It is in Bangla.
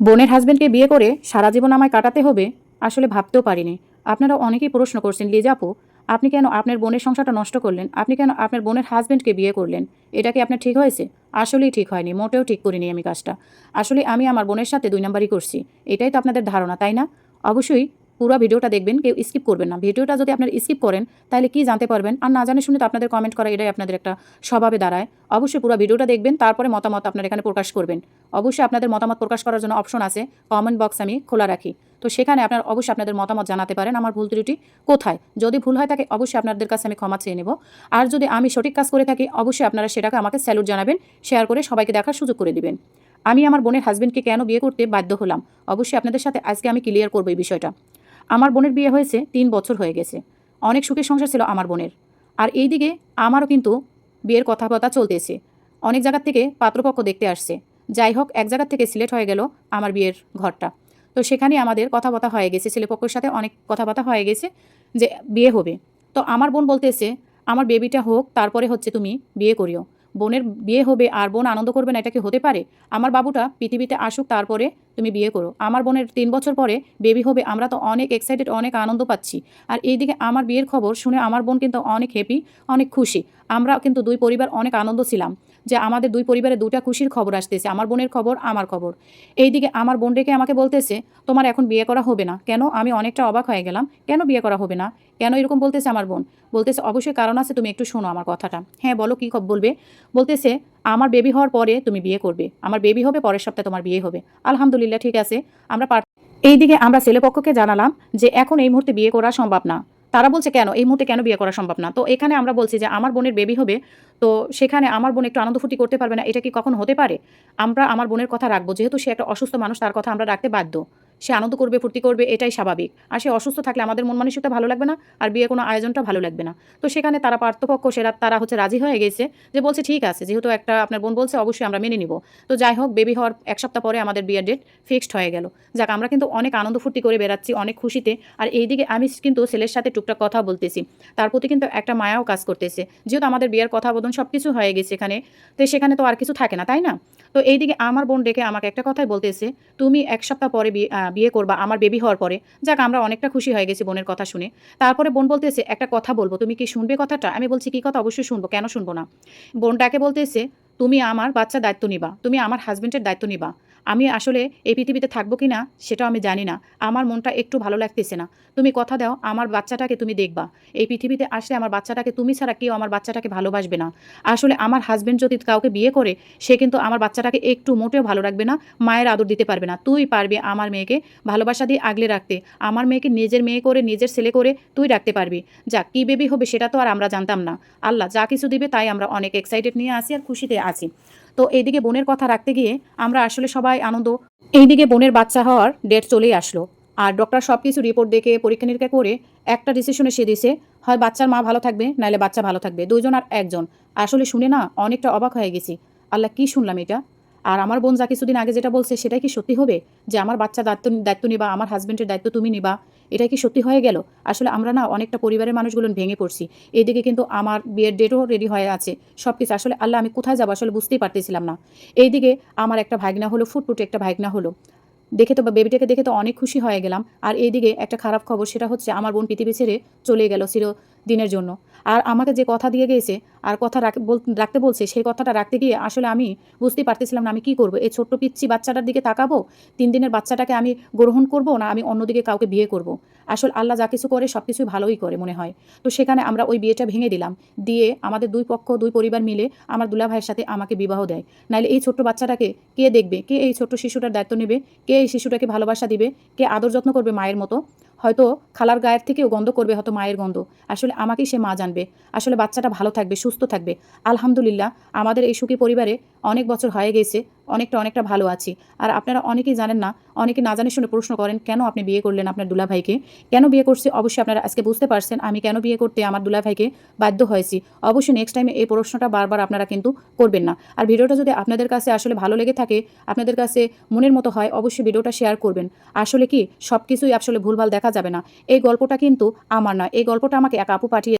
বোনের হাজবেন্ডকে বিয়ে করে সারা জীবন আমায় কাটাতে হবে, আসলে ভাবতেও পারিনি। আপনারা অনেকেই প্রশ্ন করছেন, লিজা আপু আপনি কেন আপনার বোনের সংসারটা নষ্ট করলেন? আপনি কেন আপনার বোনের হাজবেন্ডকে বিয়ে করলেন? এটা কি আপনার ঠিক হয়েছে? আসলেই ঠিক হয়নি, মোটেও ঠিক করিনি আমি কাজটা। আসলে আমি আমার বোনের সাথে ২ নাম্বারই করছি। এটাই তো আপনাদের ধারণা, তাই না? অবশ্যই পুরো ভিডিওটা দেখবেন, কেউ স্কিপ করবেন না। ভিডিওটা যদি আপনারা স্কিপ করেন তাহলে কি জানতে পারবেন? আর না জানে শুনে তো আপনাদের কমেন্ট করা এটাই আপনাদের একটা স্বভাবে দাঁড়ায়। অবশ্যই পুরো ভিডিওটা দেখবেন, তারপরে মতামত আপনারা এখানে প্রকাশ করবেন। অবশ্যই আপনাদের মতামত প্রকাশ করার জন্য অপশন আছে, কমেন্ট বক্স আমি খোলা রাখি। তো সেখানে আপনারা অবশ্যই আপনাদের মতামত জানাতে পারেন আমার ভুল ত্রুটি কোথায়। যদি ভুল হয় থাকে অবশ্যই আপনাদের কাছে আমি ক্ষমা চেয়ে নেব। আর যদি আমি সঠিক কাজ করে থাকি অবশ্যই আপনারা সেটাকে আমাকে স্যালুট জানাবেন, শেয়ার করে সবাইকে দেখার সুযোগ করে দিবেন। আমি আমার বোনের হাজবেন্ডকে কেন বিয়ে করতে বাধ্য হলাম অবশ্যই আপনাদের সাথে আজকে আমি ক্লিয়ার করবো এই বিষয়টা। আমার বোনের বিয়ে হয়েছে ৩ বছর হয়ে গেছে। অনেক সুখের সংসার ছিল আমার বোনের। আর এইদিকে আমারও কিন্তু বিয়ের কথাবার্তা চলতেছে। অনেক জায়গার থেকে পাত্রপক্ষ দেখতে আসছে। যাই হোক, এক জায়গার থেকে সিলেক্ট হয়ে গেল আমার বিয়ের ঘরটা। তো সেখানে আমাদের কথাবার্তা হয়ে গেছে, ছেলেপক্ষের সাথে অনেক কথাবার্তা হয়ে গেছে যে বিয়ে হবে। তো আমার বোন বলতেছে আমার বেবিটা হোক তারপরে হচ্ছে তুমি বিয়ে করিও। বোনের বিয়ে হবে আর বোন আনন্দ করবে না, এটা কি হতে পারে? আমার বাবুটা পৃথিবীতে আসুক তারপরে তুমি বিয়ে করো। আমার বোনের ৩ বছর পরে বেবি হবে, আমরা তো অনেক এক্সাইটেড, অনেক আনন্দ পাচ্ছি। আর এইদিকে আমার বিয়ের খবর শুনে আমার বোন কিন্তু অনেক হ্যাপি, অনেক খুশি। আমরা কিন্তু ২ পরিবার অনেক আনন্দ ছিলাম যে আমাদের ২ পরিবারে ২টা খুশির খবর আসতেছে, আমার বোনের খবর, আমার খবর। এইদিকে আমার বোন ডেকে আমাকে বলতেছে তোমার এখন বিয়ে করা হবে না কেন? আমি অনেকটা অবাক হয়ে গেলাম, কেন বিয়ে করা হবে না, কেন এরকম বলতেছে আমার বোন? বলতেছে অবশ্যই কারণ আছে, তুমি একটু শোনো আমার কথাটা। হ্যাঁ বলো, কী বলবে? বলতেছে আমার বেবি হওয়ার পরে তুমি বিয়ে করবে, আমার বেবি হবে পরের সপ্তাহে তোমার বিয়ে হবে। আলহামদুলিল্লাহ, ঠিক আছে। আমরা এইদিকে আমরা ছেলেপক্ষকে জানালাম যে এখন এই মুহূর্তে বিয়ে করা সম্ভব না। তারা বলছে কেন এই মুহূর্তে কেন বিয়ে করা সম্ভব না? তো এখানে আমরা বলছি যে আমার বোনের বেবি হবে, তো সেখানে আমার বোন একটু আনন্দ ফুর্তি করতে পারবে না, এটা কি কখনো হতে পারে? আমরা আমার বোনের কথা রাখবো, যেহেতু সে একটা অসুস্থ মানুষ, তার কথা আমরা রাখতে বাধ্য। সে আনন্দ করবে, ফুর্তি করবে, এটাই স্বাভাবিক। আর সে অসুস্থ থাকলে আমাদের মন মানসিকতা ভালো লাগবে না, আর বিয়ে কোনো আয়োজনটা ভালো লাগবে না। তো সেখানে তারা পার্থপক্ষ তারা হচ্ছে রাজি হয়ে গেছে, যে বলছে ঠিক আছে, যেহেতু একটা আপনার বোন বলছে অবশ্যই আমরা মেনে নিব। তো যাই হোক, বেবি হওয়ার ১ সপ্তাহ পরে আমাদের বিয়ের ডেট ফিক্সড হয়ে গেল। যাক, আমরা কিন্তু অনেক আনন্দ ফুর্তি করে বেড়াচ্ছি, অনেক খুশিতে। আর এইদিকে আমি কিন্তু ছেলের সাথে টুকটাক কথা বলতেছি, তার প্রতি কিন্তু একটা মায়াও কাজ করতেছে, যেহেতু আমাদের বিয়ের কথা বোধন সব কিছু হয়ে গেছে এখানে। তো সেখানে তো আর কিছু থাকে না, তাই না? তো এইদিকে আমার বোন ডেকে আমাকে একটা কথাই বলতেছে, তুমি ১ সপ্তাহ পরে বিয়ে করবা আমার বেবি হওয়ার পরে। যাক, আমরা অনেকটা খুশি হয়ে গেছি বোনের কথা শুনে। তারপরে বোন বলতেছে একটা কথা বলবো, তুমি কি শুনবে কথাটা? আমি বলছি কি কথা? অবশ্যই শুনবো, কেন শুনবো না। বোনটাকে বলতেছে তুমি আমার বাচ্চার দায়িত্ব নিবা, তুমি আমার হাজবেন্ডের দায়িত্ব নিবা। আমি আসলে এই পৃথিবীতে থাকবো কি না সেটাও আমি জানি না, আমার মনটা একটু ভালো লাগতেছে না। তুমি কথা দাও আমার বাচ্চাটাকে তুমি দেখবা। এই পৃথিবীতে আসলে আমার বাচ্চাটাকে তুমি ছাড়া কেউ আমার বাচ্চাটাকে ভালোবাসবে না। আসলে আমার হাজবেন্ড যদি কাউকে বিয়ে করে সে কিন্তু আমার বাচ্চাটাকে একটু মোটেও ভালো রাখবে না, মায়ের আদর দিতে পারবে না। তুই পারবি আমার মেয়েকে ভালোবাসা দিয়ে আগলে রাখতে, আমার মেয়েকে নিজের মেয়ে করে, নিজের ছেলে করে তুই রাখতে পারবি। যাক, কী বেবি হবে সেটা তো আর আমরা জানতাম না। আল্লাহ যা কিছু দিবে তাই আমরা অনেক এক্সাইটেড নিয়ে আসি আর খুশিতে আছি। তো এইদিকে বোনের কথা রাখতে গিয়ে আমরা আসলে সবাই আনন্দ। এইদিকে বোনের বাচ্চা হওয়ার ডেট চলেই আসলো। আর ডক্টর সব কিছু রিপোর্ট দেখে পরীক্ষা নিরীক্ষা করে একটা ডিসিশনে সে দিছে, হয় বাচ্চার মা ভালো থাকবে নাহলে বাচ্চা ভালো থাকবে, ২ জন আর ১ জন। আসলে শুনে না অনেকটা অবাক হয়ে গেছি। আল্লাহ, কি শুনলাম এটা? আর আমার বোন যা কিছুদিন আগে যেটা বলছে সেটাই কি সত্যি হবে? যে আমার বাচ্চা দায়িত্ব নিবা, আমার হাজবেন্ডের দায়িত্ব তুমি নিবা, এটা কি সত্যি হয়ে গেল? আসলে আমরা না অনেকটা পরিবারের মানুষগুলো ভেঙে পড়ছি। এদিকে কিন্তু আমার বিয়ের ডেটও রেডি হয়ে আছে, সব কিছু। আসলে আল্লাহ, আমি কোথায় যাবো আসলে বুঝতেই পারতেছিলাম না। এইদিকে আমার একটা ভাগনা হলো, ফুটফুটে একটা ভাগনা হলো। দেখে তো বেবিটাকে দেখে তো অনেক খুশি হয়ে গেলাম। আর এইদিকে একটা খারাপ খবর, সেটা হচ্ছে আমার বোন পৃথিবী ছেড়ে চলে গেল চিরদিনের জন্য। আর আমাকে যে কথা দিয়ে গিয়েছে আর কথা রাখতে বলছে, সেই কথাটা রাখতে গিয়ে আসলে আমি বুঝতেই পারতেছিলাম না আমি কি করব। এই ছোট্ট পিচ্চি বাচ্চাটার দিকে তাকাবো, ৩ দিনের বাচ্চাটাকে আমি গ্রহণ করব, না আমি অন্যদিকে কাউকে বিয়ে করব। আসলে আল্লাহ যা কিছু করে সব কিছুই ভালোই করে মনে হয়। তো সেখানে আমরা ওই বিয়েটা ভেঙে দিলাম, দিয়ে আমাদের ২ পক্ষ ২ পরিবার মিলে আমার দুলাভাইয়ের সাথে আমাকে বিবাহ দেয়। নাহলে এই ছোট্ট বাচ্চাটাকে কে দেখবে? কে এই ছোট্ট শিশুটার দায়িত্ব নেবে? কে এই শিশুটাকে ভালোবাসা দিবে? কে আদর যত্ন করবে মায়ের মতো? হয়তো খালার গায়ের থেকেও গন্ধ করবে হয়তো মায়ের গন্ধ। আসলে আমাকেই সে মা জানবে। আসলে বাচ্চাটা ভালো থাকবে, সুস্থ থাকবে। আলহামদুলিল্লাহ, আমাদের এই সুখী পরিবারে অনেক বছর হয়ে গেছে, অনেকটা ভালো আছি। আর আপনারা অনেকেই জানেন না, অনেকে না জানে শুনে প্রশ্ন করেন কেন আপনি বিয়ে করলেন আপনার দুলাভাইকে? কেন বিয়ে করছি? অবশ্যই আপনারা আজকে বুঝতে পারছেন আমি কেন বিয়ে করতে আমার দুলাভাইকে বাধ্য হয়েছি। অবশ্যই নেক্সট টাইমে এই প্রশ্নটা বারবার আপনারা কিন্তু করবেন না। আর ভিডিওটা যদি আপনাদের কাছে আসলে ভালো লেগে থাকে, আপনাদের কাছে মনের মতো হয়, অবশ্যই ভিডিওটা শেয়ার করবেন। আসলে কি সব কিছুই আসলে ভুলভাল দেখা যাবে না। এই গল্পটা কিন্তু আমার নয়, এই গল্পটা আমাকে এক আপু পাঠিয়ে